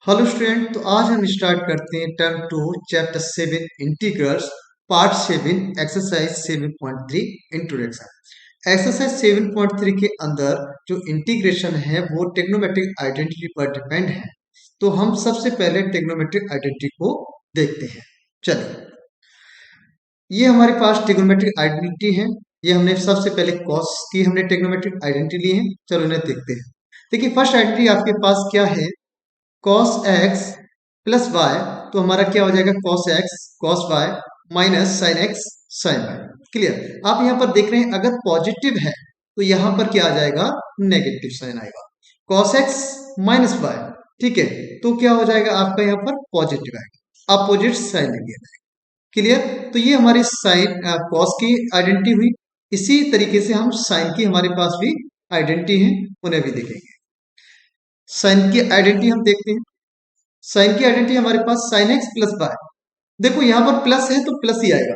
Hello student. तो आज हम स्टार्ट करते हैं term two chapter 7 integrals part 7 exercise 7.3 introduction. Exercise 7.3 के अंदर जो इंटीग्रेशन है वो ट्रिग्नोमेट्रिक आइडेंटिटी पर डिपेंड है। तो हम सबसे पहले ट्रिग्नोमेट्रिक आइडेंटिटी को देखते हैं। चलिए, ये हमारे पास ट्रिग्नोमेट्रिक आइडेंटिटी है। ये हमने सबसे पहले कॉस की हमने ट्रिग्नोमेट्रिक आइडेंटिटी ली है। चलो इन्हें देखते हैं। देखिए, फर्स्ट आइडेंटिटी आपके पास क्या है? cos x plus y. तो हमारा क्या हो जाएगा? cos x cos y minus sin x sin y। Clear? आप यहां पर देख रहे हैं, अगर पॉजिटिव है तो यहां पर क्या आ जाएगा? नेगेटिव साइन आएगा। cos x माइनस वाई, ठीक है, तो क्या हो जाएगा आपका? यहां पर पॉजिटिव आएगा, अपोजिट साइन लेंगे। क्लियर? तो ये हमारी साइन cos की आइडेंटिटी हुई। इसी तरीके से हम साइन की हमारे पास भी आइडेंटिटी है, उन्हें भी देखेंगे। साइन की आइडेंटिटी हम देखते हैं। साइन की आइडेंटिटी हमारे पास साइन एक्स प्लस वाई। देखो यहां पर प्लस है तो प्लस ही आएगा।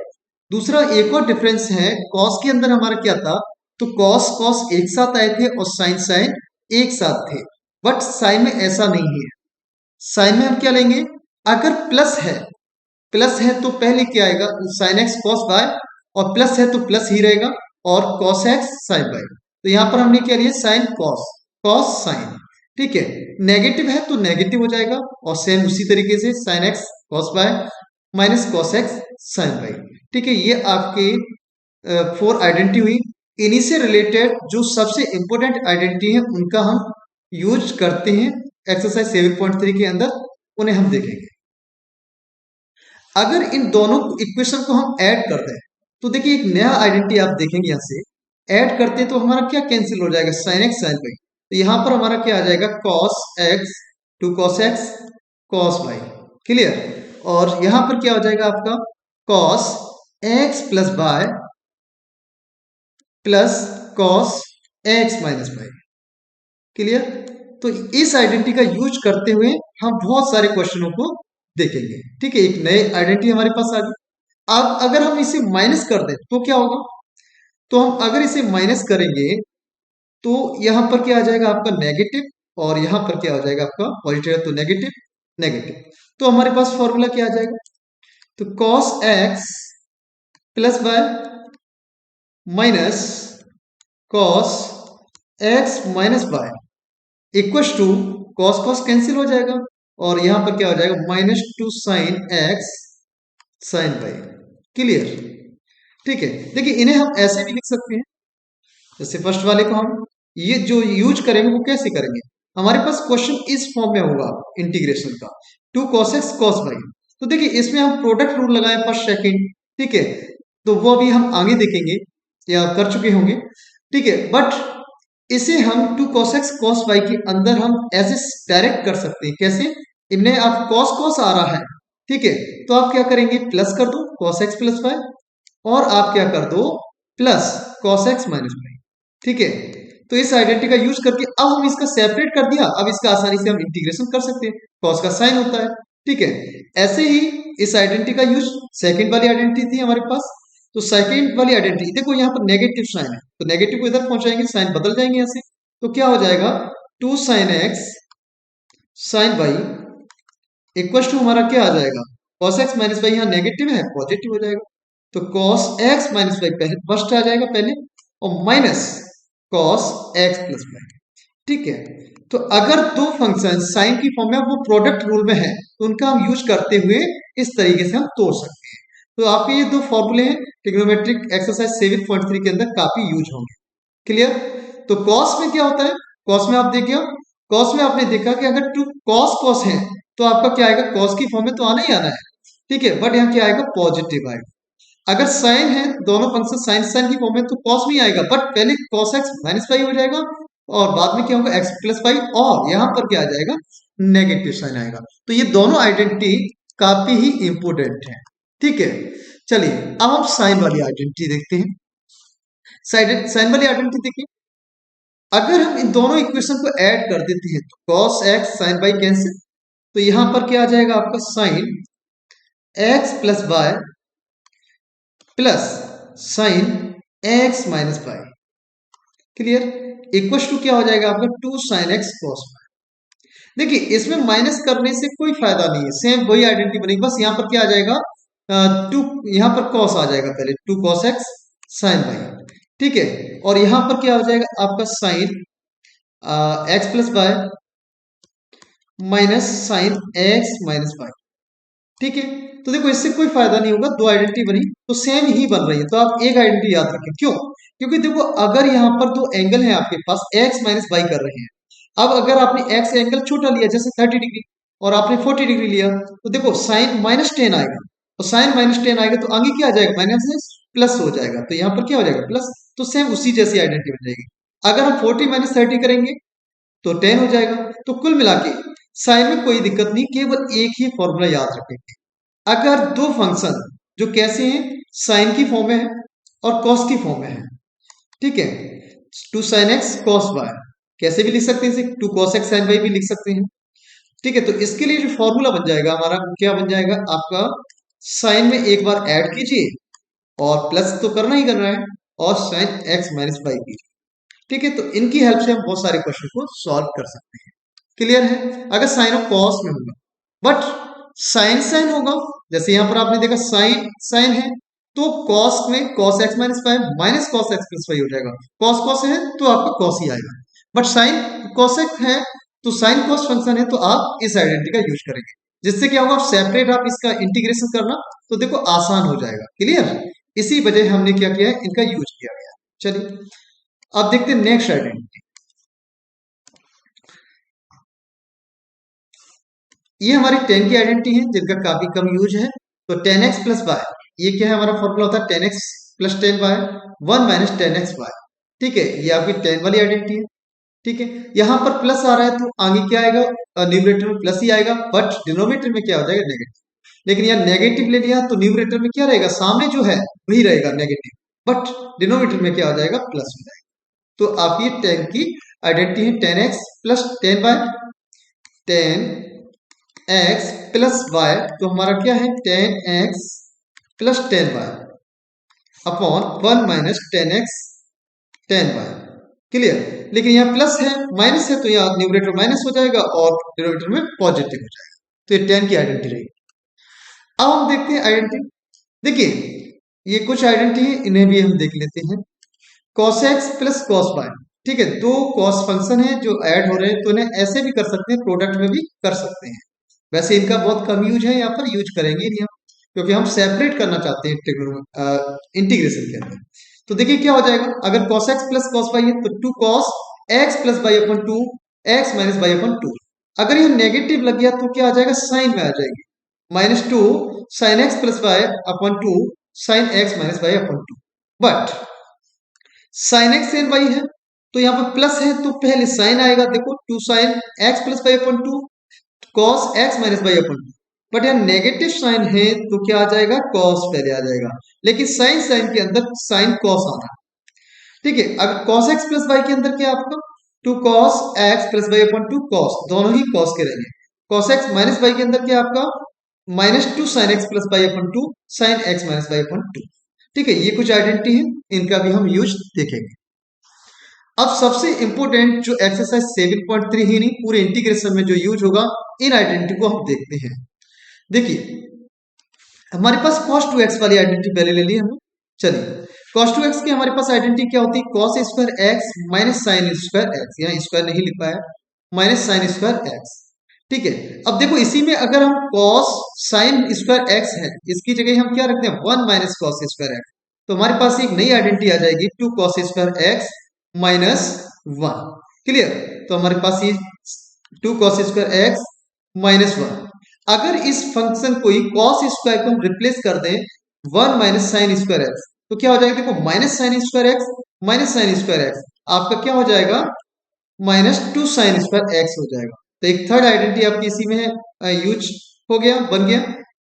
दूसरा एक और डिफरेंस है, कॉस के अंदर हमारा क्या था? तो कॉस कॉस एक साथ आए थे और साइन साइन एक साथ थे। बट साइन में ऐसा नहीं है। साइन में हम क्या लेंगे? अगर प्लस है तो पहले क्या आएगा? साइन एक्स कॉस वाई, और प्लस है तो प्लस ही रहेगा, और कॉस एक्स साइन वाई। तो यहां पर हमने क्या लिया? Sine cos, cos sine. ठीक है। नेगेटिव है तो नेगेटिव हो जाएगा, और सेम उसी तरीके से sine x cos y minus cos x sine y. ठीक है, ये आपके फोर आइडेंटिटी हुई। इन्हीं से रिलेटेड जो सबसे इंपॉर्टेंट आइडेंटिटी है उनका हम यूज करते हैं एक्सरसाइज 7.3 के अंदर, उन्हें हम देखेंगे। अगर इन दोनों इक्वेशन को हम ऐड कर दें तो देखिए एक नया आइडेंटिटी आप देखेंगे। यहां से ऐड करते हैं तो हमारा क्या कैंसिल हो जाएगा? Sine x sine y. तो यहां पर हमारा क्या आ जाएगा? Cos x two cos x cos y. Clear? और यहां पर क्या हो जाएगा आपका? Cos x plus y plus cos x minus y. Clear? तो इस आइडेंटिटी का यूज करते हुए हम बहुत सारे क्वेश्चनों को देखेंगे। ठीक है, एक नए आइडेंटिटी हमारे पास आ गई। अब अगर हम इसे माइनस कर दें तो क्या होगा? तो हम अगर इसे माइनस करेंगे तो यहां पर क्या आ जाएगा आपका? नेगेटिव, और यहां पर क्या हो जाएगा आपका? पॉजिटिव है तो नेगेटिव नेगेटिव। तो हमारे पास फॉर्मूला क्या आ जाएगा? तो cos x plus y minus cos x minus y equal to cos cos cancel हो जाएगा, और यहां पर क्या हो जाएगा? Minus two sine x sine y. Clear? ठीक है। देखिए इन्हें हम ऐसे भी लिख सकते हैं, जैसे फर्स्ट वाले को हम ये जो यूज करेंगे वो कैसे करेंगे? हमारे पास क्वेश्चन इस फॉर्म में होगा इंटीग्रेशन का, two cos x cos y. तो देखिए इसमें हम प्रोडक्ट रूल लगाए फर्स्ट सेकंड, ठीक है, तो वो अभी हम आगे देखेंगे या कर चुके होंगे। ठीक है, बट इसे हम two cos x cos y के अंदर हम ऐसे डायरेक्ट कर सकते हैं। कैसे? इन्हें आप कॉस कॉस आ रहा है, ठीक है, तो आप क्या करेंगे? प्लस कर दो कॉस एक्स प्लस वाई, और आप क्या कर दो? Plus cos x minus y. ठीक है, तो इस आइडेंटिटी का यूज करके अब हम इसका सेपरेट कर दिया, अब इसका आसानी से हम इंटीग्रेशन कर सकते हैं। कॉस का साइन होता है। ठीक है, ऐसे ही इस आइडेंटिटी का यूज सेकंड वाली आइडेंटिटी थी हमारे पास। तो सेकंड वाली आइडेंटिटी देखो, यहाँ पर नेगेटिव साइन है तो नेगेटिव को इधर पहुंचाएंगे, साइन बदल जाएंगे यहाँ से। तो क्या हो जाएगा? Two sine x sine y equal to हमारा क्या आ जाएगा? कॉस एक्स माइनस वाई, यहाँ नेगेटिव है पॉजिटिव हो जाएगा। तो कॉस एक्स माइनस वाई पहले फर्स्ट आ जाएगा पहले, और minus cos x plus y. ठीक है, तो अगर दो फंक्शन साइन की फॉर्म में वो प्रोडक्ट रूल में है तो उनका हम यूज करते हुए इस तरीके से हम तोड़ सकते हैं। तो आपके ये दो फॉर्मूले हैं ट्रिग्नोमेट्रिक एक्सरसाइज 7.3 के अंदर काफी यूज होंगे। क्लियर? तो कॉस में क्या होता है? कॉस में आप देखिए, कॉस में आपने देखा कि अगर टू कॉस कॉस है तो आपका क्या आएगा? कॉस की फॉर्म में तो आना ही आना है। ठीक है, बट यहाँ क्या आएगा? पॉजिटिव आएगा। अगर साइन है, दोनों फंक्शन साइन साइन की फॉर्म में, तो कॉस में आएगा, बट पहले कॉस एक्स माइनस वाई हो जाएगा, और बाद में क्या होगा? एक्स प्लस वाई, और यहां पर क्या आ जाएगा? नेगेटिव साइन आएगा। तो ये दोनों आइडेंटिटी काफी ही इंपोर्टेंट है। ठीक है, चलिए अब हम साइन वाली आइडेंटिटी देखते हैं। साइन वाली आइडेंटिटी देखिए, अगर हम इन दोनों इक्वेशन को ऐड कर देते हैं तो cos x sine y cancel, तो यहां पर क्या आ जाएगा आपका? Sine x plus y plus sine x minus y. Clear? Equal to क्या हो जाएगा आपका? Two sine x cos y. देखिए इसमें माइनस करने से कोई फायदा नहीं है, सेम वही आइडेंटिटी बनेगी, बस यहाँ पर क्या आ जाएगा, टू, यहाँ पर कॉस आ जाएगा पहले, two cos x sine y, ठीक है। और यहाँ पर क्या हो जाएगा आपका sine x plus y minus sine x minus y, ठीक है। तो देखो इससे कोई फायदा नहीं होगा, दो आइडेंटिटी बनी तो सेम ही बन रही है, तो आप एक आइडेंटिटी याद रखें, क्यों, क्योंकि देखो अगर यहाँ पर दो एंगल है आपके पास एक्स माइनस वाई कर रहे हैं, अब अगर आपने एक्स एंगल छोटा लिया जैसे 30 डिग्री और आपने 40 डिग्री लिया, तो देखो साइन -10 आएगा, और साइन -10 आएगा तो आगे क्या आ जाएगा, माइनस प्लस हो जाएगा, तो यहाँ पर क्या हो जाएगा प्लस, तो सेम उसी जैसी आइडेंटिटी बन जाएगी। अगर हम 40 - 30 करेंगे तो 10 हो जाएगा। तो कुल मिला के साइन में कोई दिक्कत नहीं, केवल एक ही फॉर्मूला याद रखेंगे, अगर दो फंक्शन जो कैसे हैं, साइन की फॉर्म में है और कॉस की फॉर्म में है, ठीक है, two sine x cos y कैसे भी लिख सकते हैं इसे, two cos x sine y भी लिख सकते हैं, ठीक है। तो इसके लिए जो फॉर्मूला बन जाएगा हमारा, क्या बन जाएगा आपका, साइन में एक बार ऐड कीजिए और प्लस तो करना ही करना है, और साइन एक्स माइनस वाई कीजिए, ठीक है। तो इनकी हेल्प से हम बहुत सारे क्वेश्चन को सॉल्व कर सकते हैं, क्लियर है। अगर साइन और कॉस में होगा, बट साइन साइन होगा, जैसे यहां पर आपने देखा साइन साइन है, तो कॉस में cos x minus five minus cos x plus five हो जाएगा, कॉस कॉस है तो आपका कॉस ही आएगा, बट साइन कॉस एक्स है तो साइन कॉस फंक्शन है, तो आप इस आइडेंटिटी का यूज करेंगे, जिससे क्या होगा, सेपरेट आप इसका इंटीग्रेशन करना तो देखो आसान हो जाएगा, क्लियर। इसी वजह हमने क्या किया है, इनका यूज किया गया। चलिए अब देखते हैं नेक्स्ट आइडेंटिटी। ये हमारी 10 की आइडेंटिटी है जिनका काफी कम यूज है। तो 10x प्लस वाई, ये क्या है, हमारा फॉर्मूला होता है 10x plus 10y 1 minus 10x Y, ठीक है, ये आपकी 10 वाली आइडेंटिटी है, ठीक है। यहां पर प्लस आ रहा है तो आगे क्या आएगा, न्यूमरेटर में प्लस ही आएगा, बट डिनोमिनेटर में क्या हो जाएगा, नेगेटिव। लेकिन यहाँ नेगेटिव ले लिया तो न्यूमरेटर में क्या रहेगा, सामने जो है वही रहेगा नेगेटिव, बट डिनोमिनेटर में क्या हो जाएगा, प्लस हो जाएगा। तो आपकी 10 की आइडेंटिटी है 10x plus 10y, 10x plus y, तो हमारा क्या है 10x plus 10y upon 1 minus 10x 10y, clear. लेकिन यहाँ प्लस है माइनस है तो यहाँ न्यूमरेटर माइनस हो जाएगा और डिनोमिनेटर में पॉजिटिव हो जाएगा, तो ये 10 की आइडेंटिटी रहेगी। अब हम देखते हैं आइडेंटिटी, देखिए ये कुछ आइडेंटिटी है, इन्हें भी हम देख लेते हैं। cos x plus cos y, ठीक है, दो cos फंक्शन है जो ऐड हो रहे हैं, तो इन्हें ऐसे भी कर सकते हैं, प्रोडक्ट में भी कर सकते हैं। वैसे इनका बहुत कम यूज है, यहाँ पर यूज करेंगे नहीं हम, क्योंकि हम सेपरेट करना चाहते हैं इंटीग्रेशन के अंदर। तो देखिए क्या हो जाएगा, अगर cos x plus cos y है तो 2 cos x plus y upon 2 x minus y upon 2। अगर ये नेगेटिव लग गया तो क्या आ जाएगा, साइन में आ जाएगी, -2 sine x plus y upon 2 sine x minus y upon 2। But sine x and y है तो यहाँ पर प्लस है तो पहले साइन आएगा, देखो 2 sine x plus y upon 2 cos x minus y upon 2। But यहाँ नेगेटिव साइन है तो क्या आ जाएगा, कॉस पहले आ जाएगा, लेकिन साइन साइन के अंदर साइन कॉस आना, ठीक है। अगर कॉस एक्स प्लस वाई के अंदर क्या है आपका, 2 cos x plus y upon 2 cos, दोनों ही कॉस के रहेंगे। कॉस एक्स माइनस वाई के अंदर क्या है आपका, -2 sine x plus y upon 2 sine x minus y upon 2, ठीक है। ये कुछ आइडेंटिटी है, इनका भी हम यूज देखेंगे। अब सबसे इंपोर्टेंट जो एक्सरसाइज 7.3 ही नहीं पूरे इंटीग्रेशन में जो यूज होगा, इन आइडेंटिटी को हम देखते हैं। देखिए हमारे पास cos 2x वाली आइडेंटिटी पहले ले ली हमने, चलिए cos 2x की हमारे पास आइडेंटिटी क्या होती है, cos square x minus sine square x, यहाँ स्क्वायर नहीं लिखा है, माइनस साइन स्क्वायर x, ठीक है। अब देखो इसी में अगर हम cos साइन स्क्वायर x है, इसकी जगह हम क्या रखते हैं 1 माइनस cos स्क्वायर x, तो हमारे पास एक नई आइडेंटिटी आ जाएगी 2 cos square x minus 1, clear. तो हमारे पास ये 2 cos स्क्वायर x माइनस 1, अगर इस फंक्शन को ही cos स्क्वायर को हम रिप्लेस कर दें 1 माइनस साइन स्क्वायर एक्स, तो क्या हो जाएगा, देखो minus sine square x minus sine square x आपका क्या हो जाएगा, -2 साइन स्क्वायर एक्स हो जाएगा। तो एक थर्ड आइडेंटिटी आपकी इसी में है, यूज हो गया, बन गया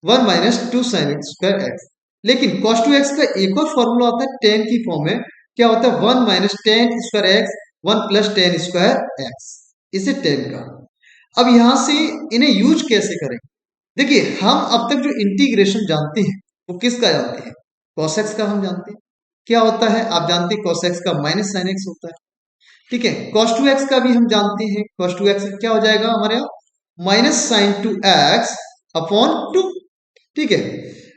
1 माइनस 2 साइन स्क्वायर एक्स। लेकिन cos 2x का एक और फॉर्मूला होता है tan की फॉर्म में, क्या होता है 1 minus tan square x 1 plus tan square x, इसे tan का। अब यहां से इन्हें यूज कैसे करें, देखिए हम अब तक जो इंटीग्रेशन जानते हैं वो किसका जानते हैं, cos x का हम जानते हैं। क्या होता है आप जानते हैं, cos x का माइनस साइन x होता है, ठीक है, cos 2x का भी हम जानते हैं, cos 2x क्या हो जाएगा हमारे यहाँ माइनस साइन 2x अपॉन 2। ठीक है,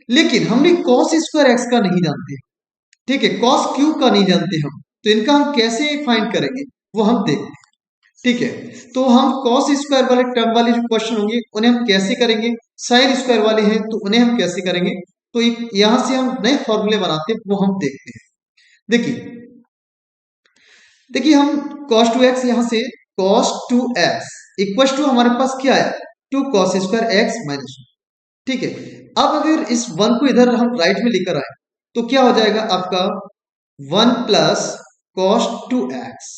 लेकिन हमने cos स्क्वायर x का नहीं जानते। ठीक है, cos क्यूब का नहीं जानते हम, तो इनका हम कैसे फाइंड करेंगे वो हम देखते हैं। ठीक है, तो हम cos स्क्वायर वाले टर्म वाले जो क्वेश्चन होंगे उन्हें हम कैसे करेंगे, साइन स्क्वायर वाले हैं तो उन्हें हम कैसे करेंगे, तो यहां से हम नए फॉर्मूले बनाते हैं वो हम देखते हैं। देखिए देखिए हम cos 2x यहां से cos 2x इक्वल टू हमारे पास क्या है 2 cos स्क्वायर x माइनस 1। ठीक है, अब अगर इस 1 को इधर हम राइट में लेकर आए तो क्या हो जाएगा आपका 1 प्लस cos 2x।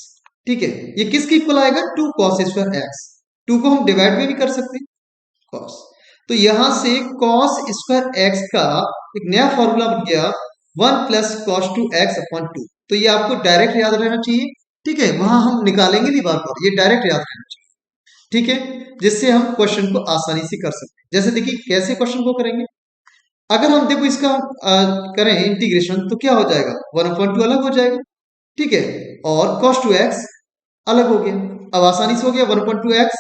ठीक है, ये किसके इक्वल आएगा 2 cos स्क्वायर x। 2 को हम डिवाइड में भी कर सकते हैं cos, तो यहां से cos स्क्वायर x का एक नया फॉर्मूला बन गया 1 प्लस cos 2x अपॉन 2। तो ये आपको डायरेक्ट याद रहना चाहिए। ठीक है, वहां हम निकालेंगे नहीं बार बार, ये डायरेक्ट याद रहना चाहिए। ठीक है, जिससे हम क्वेश्चन को आसानी से कर सकते हैं। जैसे देखिए कैसे क्वेश्चन को करेंगे, अगर हम देखो इसका करें इंटीग्रेशन तो क्या हो जाएगा 1/2 अलग हो जाएगा। ठीक है, और cos 2x अलग हो गया, अब आसानी से हो गया 1/2x।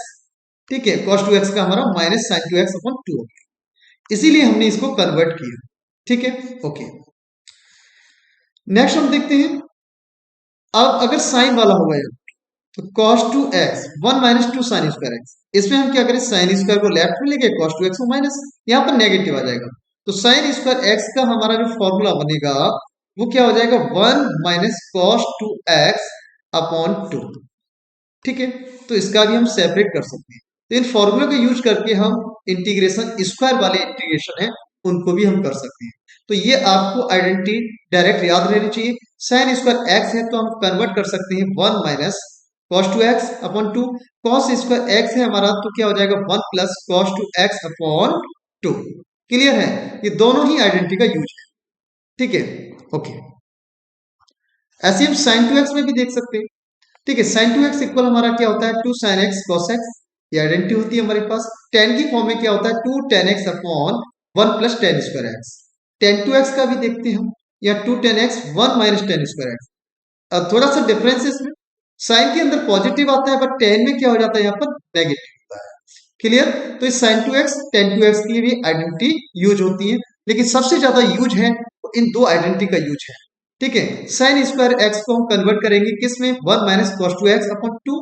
ठीक है, cos 2x का हमारा माइनस साइन 2x अपॉन 2 हो गया, इसीलिए हमने इसको कन्वर्ट किया। ठीक है, ओके, नेक्स्ट हम देखते हैं। अब अगर साइन वाला होगा यहाँ तो cos 2x 1 minus 2 sine square x, इसमें हम क्या करें साइन स्क्वायर को लेफ्ट में लेके cos 2x को माइनस, यहाँ पर नेगेटिव आ जाएगा, तो साइन स्क्वायर x का हमारा जो फॉर्मूला बनेगा वो क्या हो जाएगा 1 माइनस cos 2x अपॉन 2। ठीक है, तो इसका भी हम सेपरेट कर सकते हैं। तो इन फॉर्मूला का यूज करके हम इंटीग्रेशन स्क्वायर वाले इंटीग्रेशन है उनको भी हम कर सकते हैं। तो ये आपको आइडेंटिटी डायरेक्ट याद रहनी चाहिए। साइन स्क्वायर x है तो हम कन्वर्ट कर सकते हैं 1 minus cos 2x upon 2। cos square x है हमारा तो क्या हो जाएगा 1 plus cos 2x upon 2। Clear है, ये दोनों ही आइडेंटिटी का यूज है। ठीक है, ओके, ऐसे हम साइन 2x में भी देख सकते हैं। ठीक है, साइन 2x इक्वल हमारा क्या होता है 2 sin x cos x, ये आइडेंटिटी होती है हमारे पास। tan की फॉर्म में क्या होता है 2 tan x upon 1 plus tan square x। tan 2x का भी देखते हैं हम, या 2 tan x 1 minus tan square x। अब थोड़ा सा डिफरेंस है इसमें, साइन के अंदर पॉजिटिव आता है बट tan में क्या हो जाता है यहाँ पर नेगेटिव होता है। क्लियर, तो इस sin 2x tan 2x की भी आइडेंटिटी यूज होती है, लेकिन सबसे ज्यादा यूज है इन दो आइडेंटिटी का यूज है। ठीक है, साइन स्क्वायर एक्स को हम कन्वर्ट करेंगे किस में 1 माइनस cos 2x अपॉन 2,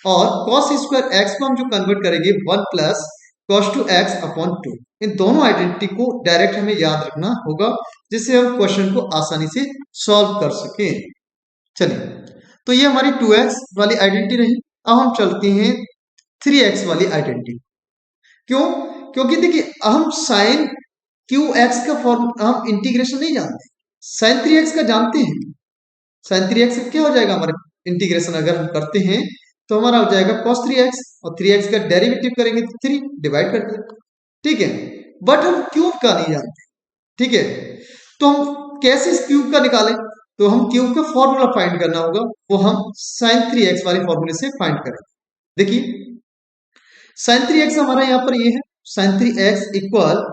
और cos स्क्वायर एक्स को हम जो कन्वर्ट करेंगे 1 प्लस cos 2x अपॉन 2। इन दोनों आइडेंटिटी को डायरेक्ट हमें याद रखना होगा जिससे हम क्वेश्चन को आसानी से सॉल्व कर सके। चलिए, तो ये हमारी 2x वाली आइडेंटिटी रही। अब हम चलते हैं 3x वाली आइडेंटिटी। क्यों, क्योंकि देखिए हम साइन क्यू एक्स का फॉर्म हम इंटीग्रेशन नहीं जानते, साइन 3x का जानते हैं। साइन 3x क्या हो जाएगा हमारे इंटीग्रेशन अगर हम करते हैं तो हमारा हो जाएगा cos 3x, और 3x का डेरिवेटिव करेंगे तो 3 डिवाइड कर दिया। ठीक है, बट हम क्यूब का नहीं जानते। ठीक है, तो हम कैसे इस क्यूब का निकालें, तो हम क्यूब का फॉर्मूला फाइंड करना होगा, वो हम साइन 3x वाले फॉर्मूले से फाइंड करेंगे। देखिए साइन 3x हमारा यहाँ पर ये है sine 3x equal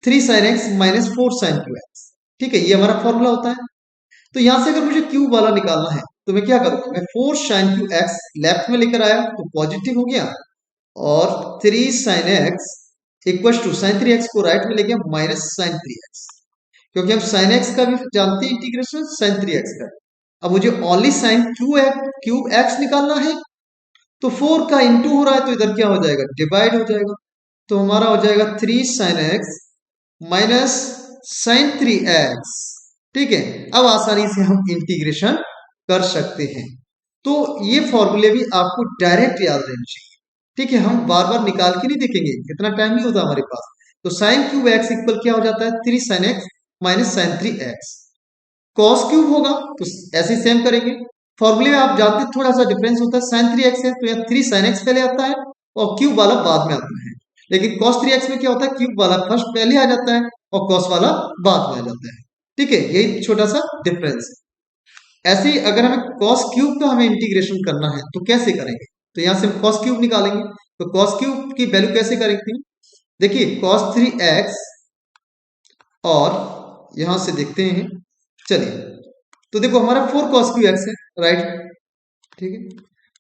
3 sin x minus 4 sin 2x। ठीक है, ये हमारा फॉर्मूला होता है। तो यहां से अगर मुझे क्यूब वाला निकालना है तो मैं क्या करूंगा, मैं 4 sin 2x लेफ्ट में लेकर आया तो पॉजिटिव हो गया, और 3 sin x equal to sine 3x को राइट में ले गया माइनस साइन 3x, क्योंकि हम साइन x का भी जानते हैं इंटीग्रेशन साइन 3x का। अब मुझे ओनली साइन क्यूब x निकालना है, तो 4 का इंटू हो रहा है तो इधर क्या हो जाएगा डिवाइड हो जाएगा, तो हमारा हो जाएगा 3 sin x minus sine 3x। ठीक है, अब आसानी से हम इंटीग्रेशन कर सकते हैं। तो ये फॉर्मूले भी आपको डायरेक्ट याद रहने चाहिए। ठीक है, हम बार बार निकाल के नहीं देखेंगे, इतना टाइम नहीं होता हमारे पास। तो साइन क्यूब एक्स इक्वल क्या हो जाता है 3 sin x minus sine 3x। Cos cube होगा तो ऐसे सेम करेंगे, फॉर्मूले में आप जानते हैं थोड़ा सा डिफरेंस होता है, साइन 3x है तो यहाँ 3 sin x पहले आता है और क्यूब वाला बाद में आता है। लेकिन cos 3x में क्या होता है क्यूब वाला फर्स्ट पहले आ जाता है और cos वाला बाद में आ जाता है। ठीक है, यही छोटा सा डिफरेंस है। ऐसे ही अगर हमें cos क्यूब का हमें इंटीग्रेशन करना है तो कैसे करेंगे, तो यहाँ से हम cos क्यूब निकालेंगे, तो cos क्यूब की वैल्यू कैसे करेंगे, देखिए cos 3x, और यहां से देखते हैं, चलिए तो देखो हमारा 4 cos क्यू एक्स है राइट। ठीक है,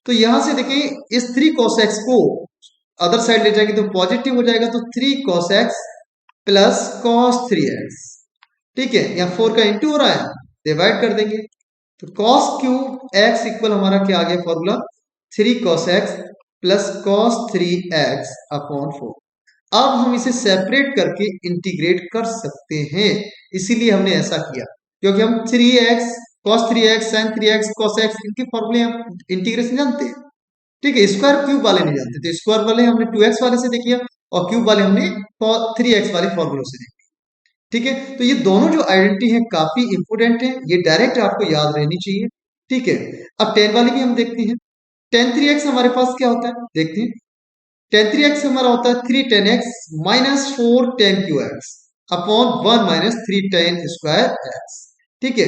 तो यहां से देखिए इस 3 cos x को अदर साइड ले जाएंगे तो पॉजिटिव हो जाएगा, तो 3 cos x plus cos 3x। ठीक है, यहाँ 4 का इंटू हो रहा है, डिवाइड कर देंगे, तो cos क्यूब x इक्वल हमारा क्या आ गया formula, 3 cos x plus cos 3x upon 4। अब हम इसे सेपरेट करके इंटीग्रेट कर सकते हैं, इसीलिए हमने ऐसा किया, क्योंकि हम 3x cos 3x sin 3x cos x इनके फॉर्मूले हम इंटीग्रेशन जानते हैं। ठीक है, स्क्वायर क्यूब वाले नहीं जानते, तो स्क्वायर वाले हमने 2x वाले से देखिए और क्यूब वाले हमने 3x वाले फॉर्मूलों से देखे। ठीक है, तो ये दोनों जो आइडेंटिटी है काफी इंपोर्टेंट है, ये डायरेक्ट आपको याद रहनी चाहिए। ठीक है, अब 10 वाली भी हम देखते हैं। 10 3x हमारे पास क्या होता है, देखते हैं। 10 3x हमारा होता है 3 10x minus 4 10 Q x upon 1 - 3 10 square x. ठीक है,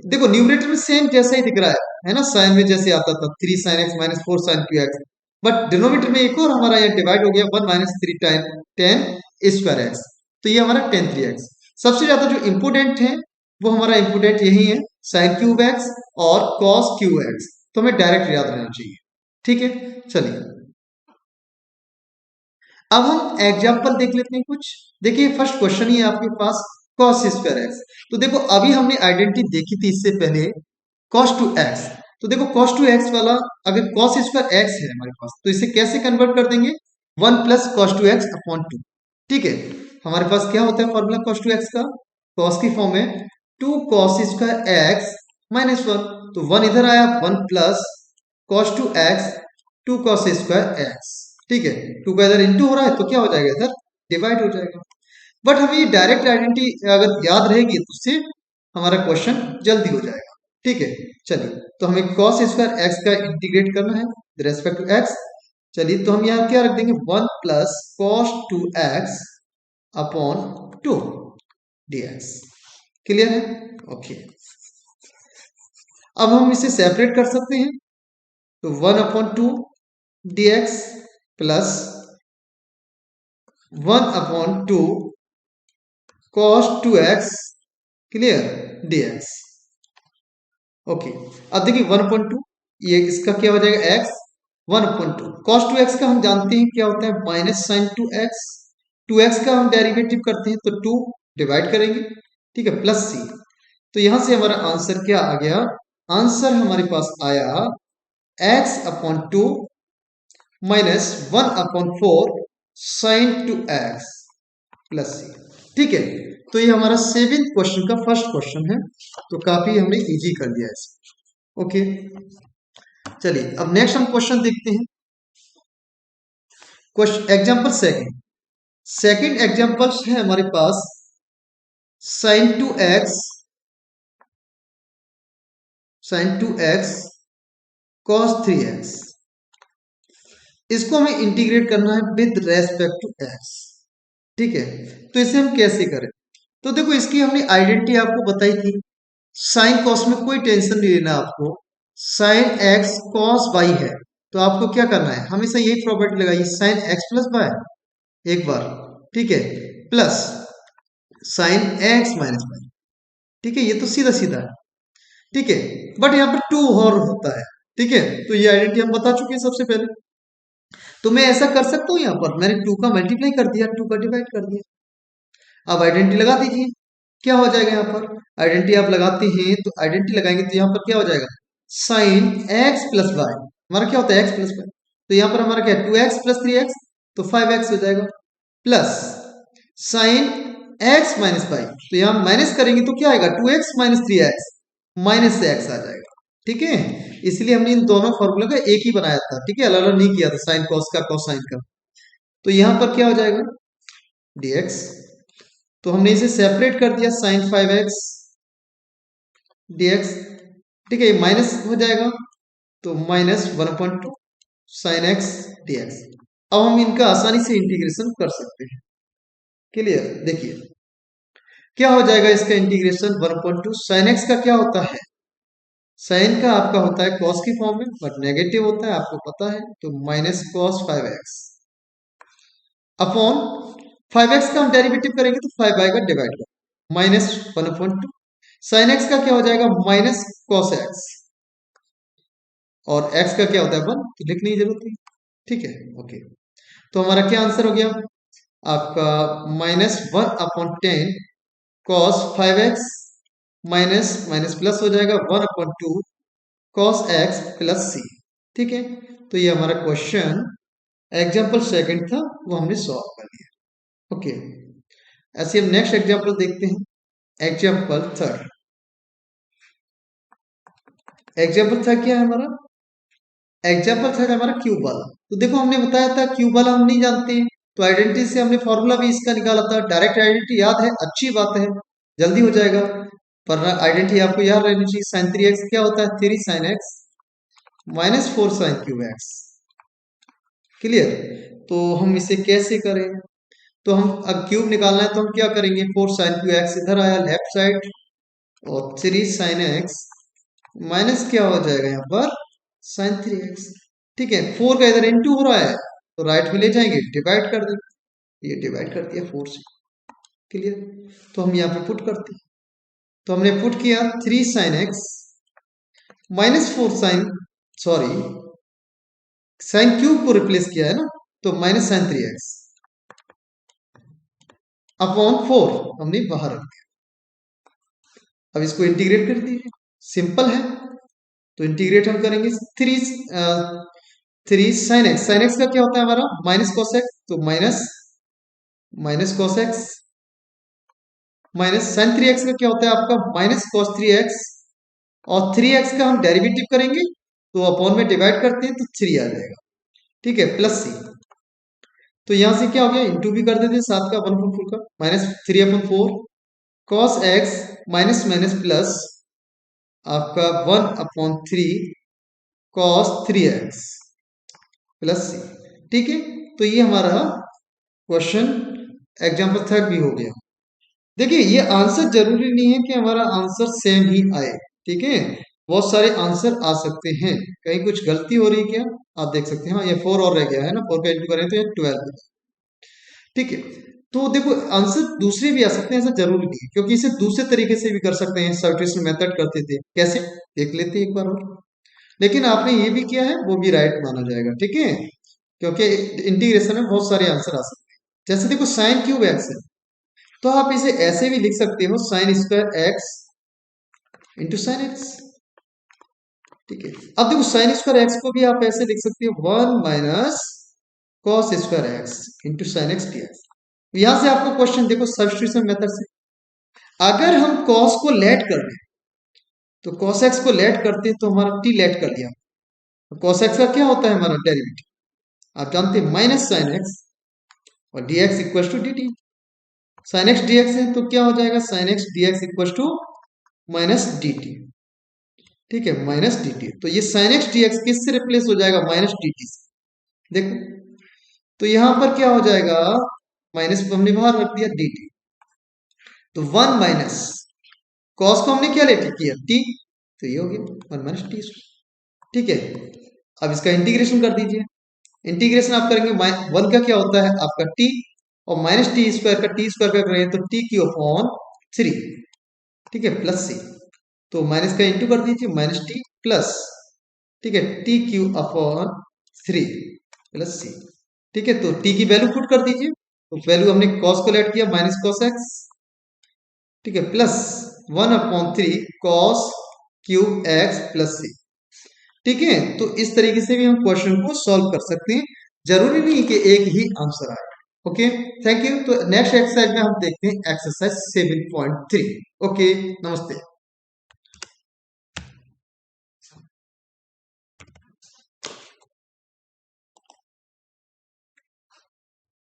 देखो न्यूमरेटर में सेम जैसा ही दिख रहा है ना, साइन में जैसे आता था 3 sin x minus 4 sin 2x, but denominator में एक और हमारा यहाँ डिवाइड हो गया 1 - 3 10 स्क्वायर एक्स, तो ये हमारा 10 3x। सबसे ज्यादा जो इंपोर्टेंट है वो हमारा इंपोर्टेंट यही है, साइन क्यूब एक्स और कॉस क्यूब एक्स, तो हमें डायरेक्ट याद रहना चाहिए। ठीक है, चलिए अब हम एग्जाम्पल देख लेते हैं कुछ। देखिए फर्स्ट क्वेश्चन ही है आपके पास, cos स्क्वायर एक्स। तो देखो अभी हमने आइडेंटिटी देखी थी इससे पहले cos टू एक्स, तो देखो cos टू एक्स वाला अगर cos स्क्वायर एक्स है हमारे पास, तो इसे कैसे कन्वर्ट कर देंगे, 1 plus cos two x upon 2। ठीक है, हमारे पास क्या होता है फॉर्मूला cos टू एक्स का, cos की फॉर्म है 2 cos स्क्वायर एक्स माइनस 1, तो 1 इधर आया, 1 plus cos two x 2 cos square x. ठीक है, 2 का इधर इंटू हो रहा है तो क्या हो जाएगा, इधर डिवाइड हो जाएगा। बट हमें ये डायरेक्ट आइडेंटिटी अगर याद रहेगी तो उससे हमारा क्वेश्चन जल्दी हो जाएगा। ठीक है, चलिए तो हमें cos स्क्वायर एक्स का इंटीग्रेट करना है विद रेस्पेक्ट टू एक्स। चलिए तो हम यहाँ क्या रख देंगे, 1 plus cos 2x upon 2 dx। Clear है, ओके। अब हम इसे सेपरेट कर सकते हैं, तो 1 upon 2 dx plus 1 upon 2 cos 2x clear dx। Okay, अब देखिए 1/2 ये इसका क्या हो जाएगा x, 1/2 cos 2x का हम जानते हैं क्या होता है, माइनस साइन 2x, 2x का हम डेरिवेटिव करते हैं तो 2 डिवाइड करेंगे। ठीक है, प्लस c, तो यहां से हमारा आंसर क्या आ गया, आंसर हमारे पास आया x upon 2 minus 1/4 sine 2x plus c। ठीक है, तो ये हमारा 7th क्वेश्चन का फर्स्ट क्वेश्चन है, तो काफी हमने इजी कर दिया इसे। ओके, चलिए अब नेक्स्ट हम क्वेश्चन देखते हैं। Question example second, second example है हमारे पास sin 2x cos 3x, इसको हमें इंटीग्रेट करना है विद रेस्पेक्ट टू x। ठीक है, तो इसे हम कैसे करें, तो देखो इसकी हमने आइडेंटिटी आपको बताई थी, साइन कॉस में कोई टेंशन नहीं लेना आपको, साइन एक्स कॉस वाई है, तो आपको क्या करना है, हमेशा यही प्रॉपर्टी लगाइए, साइन एक्स प्लस वाई एक बार, ठीक है, plus sine x minus y. ठीक है, ये तो सीधा सीधा है। ठीक है, बट यहाँ पर टू और होता है। ठीक है, तो ये आइडेंटिटी हम बता चुके हैं सबसे पहले, तो मैं ऐसा कर सकता हूँ, यहाँ पर मैंने 2 का मल्टीप्लाई कर दिया, 2 का डिवाइड कर दिया। अब आइडेंटिटी लगा दीजिए, क्या हो जाएगा, यहाँ पर आइडेंटिटी आप लगाते हैं तो आइडेंटिटी लगाएंगे तो यहाँ पर क्या हो जाएगा, साइन एक्स प्लस वाई, हमारा क्या होता है एक्स प्लस वाई, तो यहाँ पर हमारा क्या है 2x प्लस 3x, तो 5x हो जाएगा, plus sine x minus y, तो यहाँ माइनस करेंगे तो क्या आएगा 2x माइनस 3x, माइनस से x आ जाएगा। ठीक है, इसलिए हमने इन दोनों फॉर्मूले का एक ही बनाया था। ठीक है, अलग अलग नहीं किया था, साइन कॉस का कॉस साइन का। तो यहाँ पर क्या हो जाएगा dx, तो हमने इसे सेपरेट कर दिया, साइन 5x dx। ठीक है, ये माइनस हो जाएगा, तो माइनस 1/2 साइन एक्स dx। अब हम इनका आसानी से इंटीग्रेशन कर सकते हैं। क्लियर, देखिए क्या हो जाएगा इसका इंटीग्रेशन, 1/2 साइन एक्स का क्या होता है, साइन का आपका होता है कॉस की फॉर्म में, बट नेगेटिव होता है आपको पता है, तो minus cos 5x upon 5x का हम डेरिवेटिव करेंगे तो 5 आएगा, डिवाइड कर माइनस 1/2 साइन एक्स का क्या हो जाएगा, माइनस कॉस एक्स और x का क्या होता है 1, तो लिखने की जरूरत नहीं। ठीक है, ओके। तो हमारा क्या आंसर हो गया आपका -1/10 cos 5x minus minus plus हो जाएगा 1/2 cos x प्लस c। ठीक है, तो ये हमारा क्वेश्चन एग्जाम्पल सेकंड था, वो हमने सॉल्व कर लिया। ओके, ऐसे हम नेक्स्ट एग्जाम्पल देखते हैं। एग्जाम्पल थर्ड, एग्जाम्पल थर्ड क्या है हमारा? एग्जाम्पल थर्ड हमारा क्यूब वाला। तो देखो हमने बताया था क्यूब वाला हम नहीं जानते, तो आइडेंटिटी से हमने फॉर्मूला भी इसका निकाला था। डायरेक्ट आइडेंटिटी याद है, अच्छी बात है, जल्दी हो जाएगा। पर आइडेंटिटी आपको याद रहनी चाहिए। साइन 3x क्या होता है? 3 sin x minus 4 sin cube x। Clear? तो हम इसे कैसे करें? तो हम अब क्यूब निकालना है, तो हम क्या करेंगे? 4 sin क्यूब x इधर आया लेफ्ट साइड, और 3 sin x माइनस क्या हो जाएगा यहाँ पर? sin 3x। ठीक है, 4 का इधर इनटू हो रहा है, तो राइट में ले जाएंगे, डिवाइड कर देंगे। ये डिवाइड कर दिया 4 से। क्लियर? तो हम यहाँ पे पुट करते हैं। तो हमने पुट किया 3 sin x minus 4 sin, sorry sine cube को रिप्लेस किया है ना, तो माइनस साइन 3x अपॉन 4 हमने बाहर रख दिया। अब इसको इंटीग्रेट कर दीजिए, सिंपल है। तो इंटीग्रेट हम करेंगे 3 साइन एक्स। साइन एक्स का क्या होता है हमारा? माइनस कॉस एक्स, तो minus minus cos x minus sine 3x का क्या होता है आपका? माइनस कॉस 3x, और 3x का हम डेरिवेटिव करेंगे तो अपॉन में डिवाइड करते हैं तो 3 आ जाएगा। ठीक है, प्लस सी। तो यहां से क्या हो गया? इंटू भी कर देते हैं, 7 का 1/4 का, minus 3/4 cos x minus minus plus आपका 1/3 कॉस 3x प्लस सी। ठीक है, तो ये हमारा क्वेश्चन एग्जाम्पल थर्ड भी हो गया। देखिए, ये आंसर जरूरी नहीं है कि हमारा आंसर सेम ही आए। ठीक है, बहुत सारे आंसर आ सकते हैं। कहीं कुछ गलती हो रही है क्या? आप देख सकते हैं। हाँ, ये 4 और रह गया है ना, 4 का इंटू करें तो ये 12। ठीक है, तो देखो आंसर दूसरे भी आ सकते हैं, ऐसा जरूरी नहीं है, क्योंकि इसे दूसरे तरीके से भी कर सकते हैं। सब्स्टिट्यूशन मेथड करते थे, कैसे देख लेते हैं एक बार और। लेकिन आपने ये भी किया है, वो भी राइट माना जाएगा। ठीक है, क्योंकि इंटीग्रेशन में बहुत सारे आंसर आ सकते हैं। जैसे देखो साइन क्यूब एक्स है, तो आप इसे ऐसे भी लिख सकते हो, sine square x into sine x. ठीक है, अब देखो साइन स्क्वायर एक्स को भी आप ऐसे लिख सकते हो, 1 minus cos square x into sine x d x. यहां से आपको क्वेश्चन देखो सब्स्टिट्यूशन मेथड से, अगर हम कॉस को लेट कर दें, तो कॉस एक्स को लेट करते हैं तो हमारा टी लेट कर लिया। कॉस एक्स का क्या होता है हमारा डेरिवेटिव? आप जानते हैं माइनस साइन एक्स, और d x equal to d t. Sine x d x है, तो क्या हो जाएगा? Sine x d x equal to minus d t. ठीक है, माइनस डी टी। तो ये साइन एक्स डी एक्स किससे रिप्लेस हो जाएगा? माइनस डी टी से। देखो, तो यहां पर क्या हो जाएगा? माइनस हमने बाहर रख दिया डी टी, तो 1 माइनस कॉस को हमने क्या लेट किया? टी, तो ये हो गया 1 माइनस टी। ठीक है, अब इसका इंटीग्रेशन कर दीजिए। इंटीग्रेशन आप करेंगे, 1 का क्या होता है आपका टी, और माइनस टी स्क्वायर का टी स्क्वायर कर रहे हैं, तो टी की अपॉन 3। ठीक है, प्लस सी। तो माइनस का इंटू कर दीजिए, माइनस टी प्लस, ठीक है, T Q upon 3 plus C. ठीक है, तो टी की वैल्यू पुट कर दीजिए। तो वैल्यू हमने कॉस को लेट किया, माइनस कॉस एक्स, ठीक है, plus 1/3 cos cube X plus C. ठीक है, तो इस तरीके से भी हम क्वेश्चन को सॉल्व कर सकते हैं। जरूरी नहीं कि एक ही आंसर आए। Okay, thank you. तो नेक्स्ट एक्सरसाइज में हम देखते हैं एक्सरसाइज 7.3। ओके, नमस्ते।